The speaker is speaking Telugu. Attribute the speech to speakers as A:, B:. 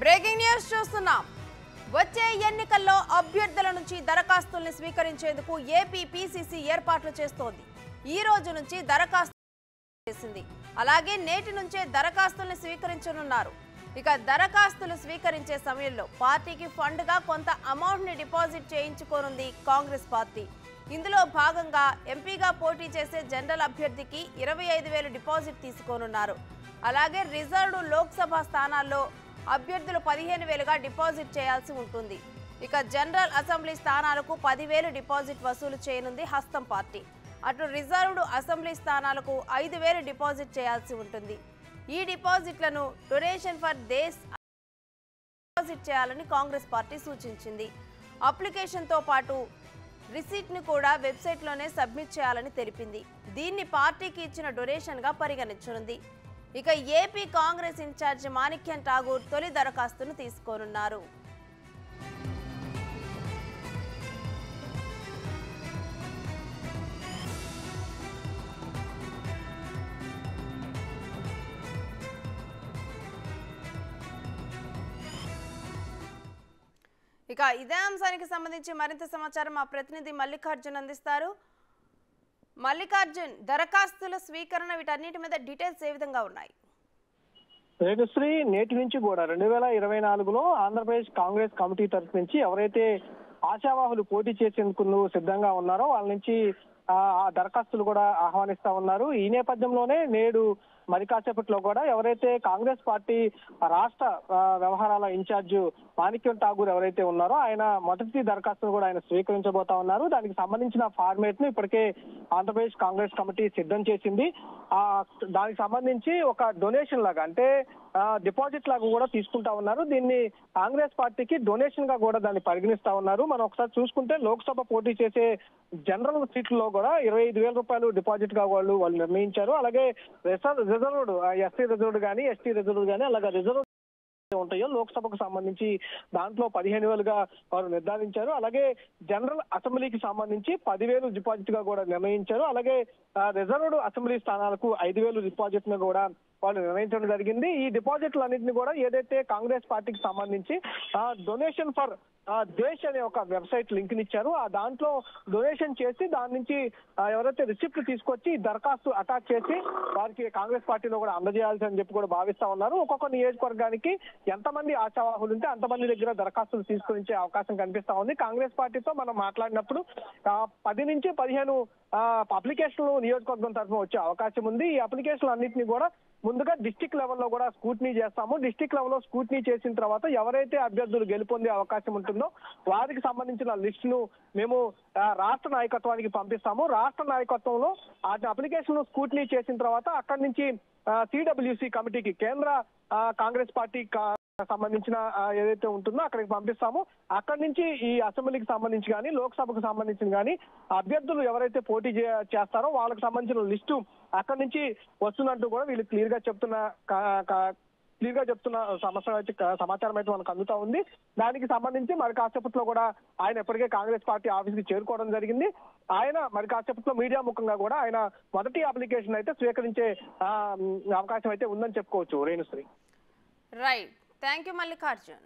A: బ్రేకింగ్ న్యూస్ చూస్తున్నాం. వచ్చే ఎన్నికల్లో అభ్యర్థుల నుంచి దరఖాస్తుల్ని స్వీకరించేందుకు ఏపీ పీసీసీ ఏర్పాట్లు చేస్తోంది. ఈ రోజు నుంచి దరఖాస్తు చేసింది. అలాగే నేటి నుంచే దరఖాస్తుల్ని స్వీకరించనున్నారు. ఇక దరఖాస్తులు స్వీకరించే సమయంలో పార్టీకి ఫండ్ గా కొంత అమౌంట్ ని డిపాజిట్ చేయించుకోనుంది కాంగ్రెస్ పార్టీ. ఇందులో భాగంగా ఎంపీగా పోటీ చేసే జనరల్ అభ్యర్థికి 25,000 డిపాజిట్ తీసుకోనున్నారు. అలాగే రిజర్వ్డ్ లోక్సభ స్థానాల్లో అభ్యర్థులు 15,000గా డిపాజిట్ చేయాల్సి ఉంటుంది. ఇక జనరల్ అసెంబ్లీ స్థానాలకు 10,000 డిపాజిట్ వసూలు చేయనుంది హస్తం పార్టీ. అటు రిజర్వ్డ్ అసెంబ్లీ స్థానాలకు 5,000 డిపాజిట్ చేయాల్సి ఉంటుంది. ఈ డిపాజిట్లను డొనేషన్ ఫర్ దేశ్ డిపాజిట్ చేయాలని కాంగ్రెస్ పార్టీ సూచించింది. అప్లికేషన్తో పాటు రిసీట్ను కూడా వెబ్సైట్లోనే సబ్మిట్ చేయాలని తెలిపింది. దీన్ని పార్టీకి ఇచ్చిన డొనేషన్గా పరిగణించనుంది. ఇక ఏపీ కాంగ్రెస్ ఇన్ఛార్జి మాణిక్యం ఠాగూర్ తొలి దరఖాస్తును తీసుకోనున్నారు. ఇక ఇదే అంశానికి సంబంధించి మరింత సమాచారం మా ప్రతినిధి మల్లికార్జున్ అందిస్తారు. మల్లికార్జున్, దరఖాస్తుల స్వీకరణ వీటన్నిటి మీద డీటెయిల్స్ ఏ విధంగా ఉన్నాయి?
B: రేణుశ్రీ, నేటి నుంచి కూడా 2024లో ఆంధ్రప్రదేశ్ కాంగ్రెస్ కమిటీ తరఫు నుంచి ఎవరైతే ఆశావాహులు పోటీ చేసేందుకు సిద్ధంగా ఉన్నారో వాళ్ళ నుంచి ఆ దరఖాస్తులు కూడా ఆహ్వానిస్తా ఉన్నారు. ఈ నేపథ్యంలోనే నేడు మరి కాసేపట్లో కూడా ఎవరైతే కాంగ్రెస్ పార్టీ రాష్ట్ర వ్యవహారాల ఇన్ఛార్జ్ మాణిక్యం ఠాగూర్ ఎవరైతే ఉన్నారో ఆయన మొదటి దరఖాస్తును కూడా ఆయన స్వీకరించబోతా ఉన్నారు. దానికి సంబంధించిన ఫార్మేట్ ను ఇప్పటికే ఆంధ్రప్రదేశ్ కాంగ్రెస్ కమిటీ సిద్ధం చేసింది. దానికి సంబంధించి ఒక డొనేషన్ లాగా, అంటే డిపాజిట్ లాగా కూడా తీసుకుంటా ఉన్నారు. దీన్ని కాంగ్రెస్ పార్టీకి డొనేషన్ గా కూడా దాన్ని పరిగణిస్తా ఉన్నారు. మనం ఒకసారి చూసుకుంటే లోక్సభ పోటీ చేసే జనరల్ సీట్లలో కూడా 25,000 రూపాయలు డిపాజిట్ గా వాళ్ళు నిర్ణయించారు. అలాగే రిజర్వ్డ్ ఎస్సీ రిజర్వ్డ్ కానీ ఎస్టీ రిజర్వ్డ్ కానీ అలాగే రిజర్వ్ ఉంటాయో లోక్సభకు సంబంధించి దాంట్లో 15,000గా వారు నిర్ధారించారు. అలాగే జనరల్ అసెంబ్లీకి సంబంధించి 10,000 డిపాజిట్ గా కూడా నిర్ణయించారు. అలాగే రిజర్వ్డ్ అసెంబ్లీ స్థానాలకు 5,000 డిపాజిట్ ను కూడా వాళ్ళు నిర్ణయించడం జరిగింది. ఈ డిపాజిట్లన్నింటినీ కూడా ఏదైతే కాంగ్రెస్ పార్టీకి సంబంధించి డొనేషన్ ఫర్ దేశ్ అనే ఒక వెబ్సైట్ లింక్ ఇచ్చారు. ఆ దాంట్లో డొనేషన్ చేసి దాని నుంచి ఎవరైతే రిసిప్ట్ తీసుకొచ్చి దరఖాస్తు అటాచ్ చేసి వారికి కాంగ్రెస్ పార్టీలో కూడా అందజేయాల్సి అని చెప్పి కూడా భావిస్తా ఉన్నారు. ఒక్కొక్క నియోజకవర్గానికి ఎంతమంది ఆశావాహులు ఉంటే అంతమంది దగ్గర దరఖాస్తులు తీసుకునే అవకాశం కనిపిస్తా ఉంది. కాంగ్రెస్ పార్టీతో మనం మాట్లాడినప్పుడు 10 నుంచి 15 అప్లికేషన్లు నియోజకవర్గం తరఫున వచ్చే అవకాశం ఉంది. ఈ అప్లికేషన్లు అన్నింటినీ కూడా ముందుగా డిస్టిక్ లెవెల్లో కూడా స్క్రూటినీ చేస్తాము. డిస్టిక్ లెవెల్లో స్క్రూటినీ చేసిన తర్వాత ఎవరైతే అభ్యర్థులు గెలుపొందే అవకాశం ఉంటుందో వారికి సంబంధించిన లిస్టును మేము రాష్ట్ర నాయకత్వానికి పంపిస్తాము. రాష్ట్ర నాయకత్వంలో ఆ అప్లికేషన్ స్క్రూటినీ చేసిన తర్వాత అక్కడి నుంచి సిడబ్ల్యూసి కమిటీకి, కేంద్ర కాంగ్రెస్ పార్టీ సంబంధించిన ఏదైతే ఉంటుందో అక్కడికి పంపిస్తాము. అక్కడి నుంచి ఈ అసెంబ్లీకి సంబంధించి కానీ లోక్సభకు సంబంధించిన కానీ అభ్యర్థులు ఎవరైతే పోటీ చేస్తారో వాళ్ళకి సంబంధించిన లిస్టు అక్కడి నుంచి వస్తున్నట్టు కూడా వీళ్ళు క్లియర్ గా చెప్తున్న సమాచారం అయితే మనకు అందుతా ఉంది. దానికి సంబంధించి మరి కాసేపట్లో కూడా ఆయన ఇప్పటికే కాంగ్రెస్ పార్టీ ఆఫీస్ కి చేరుకోవడం జరిగింది. ఆయన మరి కాసేపట్లో మీడియా ముఖంగా కూడా ఆయన మొదటి అప్లికేషన్ అయితే స్వీకరించే అవకాశం అయితే ఉందని చెప్పుకోవచ్చు. Renusri.
A: Right, thank you Mallikarjun.